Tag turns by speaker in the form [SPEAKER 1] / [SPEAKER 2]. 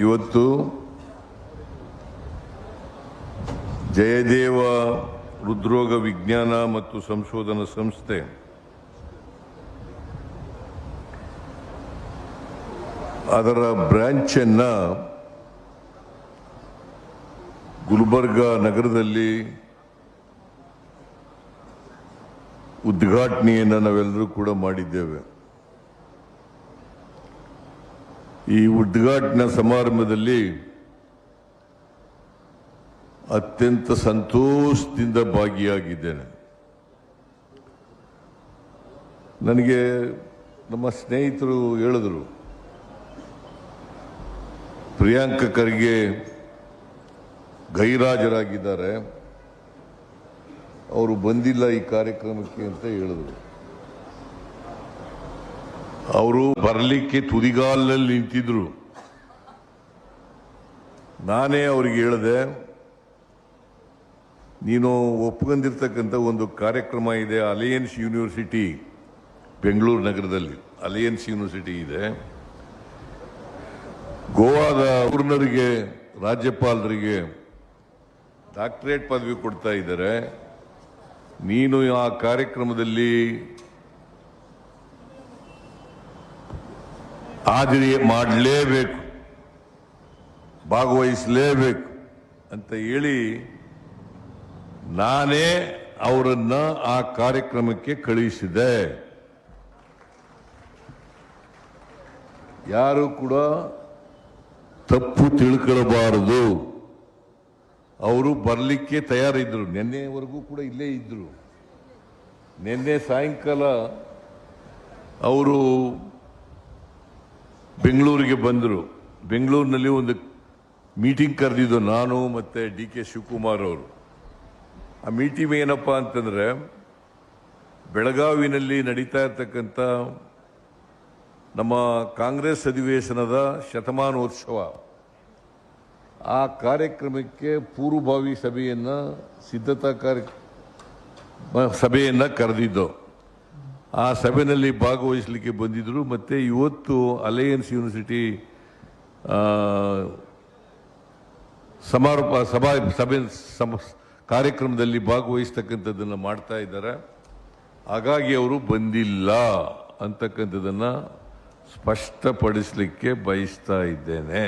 [SPEAKER 1] ಇವತ್ತು ಜಯದೇವ ಹೃದ್ರೋಗ ವಿಜ್ಞಾನ ಮತ್ತು ಸಂಶೋಧನಾ ಸಂಸ್ಥೆ ಅದರ ಬ್ರಾಂಚ್ ಅನ್ನ ಗುಲ್ಬರ್ಗ ನಗರದಲ್ಲಿ ಉದ್ಘಾಟನೆಯನ್ನು ನಾವೆಲ್ಲರೂ ಕೂಡ ಮಾಡಿದ್ದೇವೆ. ಈ ಉದ್ಘಾಟನಾ ಸಮಾರಂಭದಲ್ಲಿ ಅತ್ಯಂತ ಸಂತೋಷದಿಂದ ಭಾಗಿಯಾಗಿದ್ದೇನೆ. ನನಗೆ ನಮ್ಮ ಸ್ನೇಹಿತರು ಹೇಳಿದರು, ಪ್ರಿಯಾಂಕ ಖರ್ಗೆ ಗೈರಾಜರಾಗಿದ್ದಾರೆ, ಅವರು ಬಂದಿಲ್ಲ ಈ ಕಾರ್ಯಕ್ರಮಕ್ಕೆ ಅಂತ ಹೇಳಿದರು. ಅವರು ಬರಲಿಕ್ಕೆ ತುದಿಗಾಲಲ್ಲಿ ನಿಂತಿದ್ರು. ನಾನೇ ಅವ್ರಿಗೆ ಹೇಳಿದೆ, ನೀನು ಒಪ್ಕೊಂಡಿರ್ತಕ್ಕಂಥ ಒಂದು ಕಾರ್ಯಕ್ರಮ ಇದೆ, ಅಲಯನ್ಸ್ ಯೂನಿವರ್ಸಿಟಿ ಬೆಂಗಳೂರು ನಗರದಲ್ಲಿ ಅಲಯನ್ಸ್ ಯೂನಿವರ್ಸಿಟಿ ಇದೆ. ಗೋವಾದ ಗವರ್ನರ್ಗೆ ರಾಜ್ಯಪಾಲರಿಗೆ ಡಾಕ್ಟರೇಟ್ ಪದವಿ ಕೊಡ್ತಾ ಇದ್ದಾರೆ. ನೀನು ಆ ಕಾರ್ಯಕ್ರಮದಲ್ಲಿ ಹಾಜರಿ ಮಾಡಲೇಬೇಕು, ಭಾಗವಹಿಸಲೇಬೇಕು ಅಂತ ಹೇಳಿ ನಾನೇ ಅವರನ್ನ ಆ ಕಾರ್ಯಕ್ರಮಕ್ಕೆ ಕಳುಹಿಸಿದೆ. ಯಾರು ಕೂಡ ತಪ್ಪು ತಿಳ್ಕೊಳ್ಳಬಾರದು. ಅವರು ಬರಲಿಕ್ಕೆ ತಯಾರಿದ್ರು. ನಿನ್ನೆವರೆಗೂ ಕೂಡ ಇಲ್ಲೇ ಇದ್ರು. ನಿನ್ನೆ ಸಾಯಂಕಾಲ ಅವರು ಬೆಂಗಳೂರಿಗೆ ಬಂದರು. ಬೆಂಗಳೂರಿನಲ್ಲಿ ಒಂದು ಮೀಟಿಂಗ್ ಕರೆದಿದ್ದು ನಾನು ಮತ್ತೆ DK ಶಿವಕುಮಾರ್ ಅವರು. ಆ ಮೀಟಿಂಗ್ ಏನಪ್ಪಾ ಅಂತಂದ್ರೆ, ಬೆಳಗಾವಿನಲ್ಲಿ ನಡೀತಾ ಇರ್ತಕ್ಕಂಥ ನಮ್ಮ ಕಾಂಗ್ರೆಸ್ ಅಧಿವೇಶನದ ಶತಮಾನೋತ್ಸವ, ಆ ಕಾರ್ಯಕ್ರಮಕ್ಕೆ ಪೂರ್ವಭಾವಿ ಸಭೆಯನ್ನ ಸಿದ್ಧತಾ ಸಭೆಯನ್ನ ಕರೆದಿದ್ದು. ಆ ಸಭೆಯಲ್ಲಿ ಭಾಗವಹಿಸಲಿಕ್ಕೆ ಬಂದಿದ್ರು. ಮತ್ತೆ ಇವತ್ತು ಅಲಯನ್ಸ್ ಯೂನಿವರ್ಸಿಟಿ ಸಮಾರೋಪ ಸಭೆ ಕಾರ್ಯಕ್ರಮದಲ್ಲಿ ಭಾಗವಹಿಸ್ತಕ್ಕಂಥದ್ದನ್ನು ಮಾಡ್ತಾ ಇದ್ದಾರೆ. ಹಾಗಾಗಿ ಅವರು ಬಂದಿಲ್ಲ ಅಂತಕ್ಕಂಥದ್ದನ್ನು ಸ್ಪಷ್ಟಪಡಿಸಲಿಕ್ಕೆ ಬಯಸ್ತಾ ಇದ್ದೇನೆ.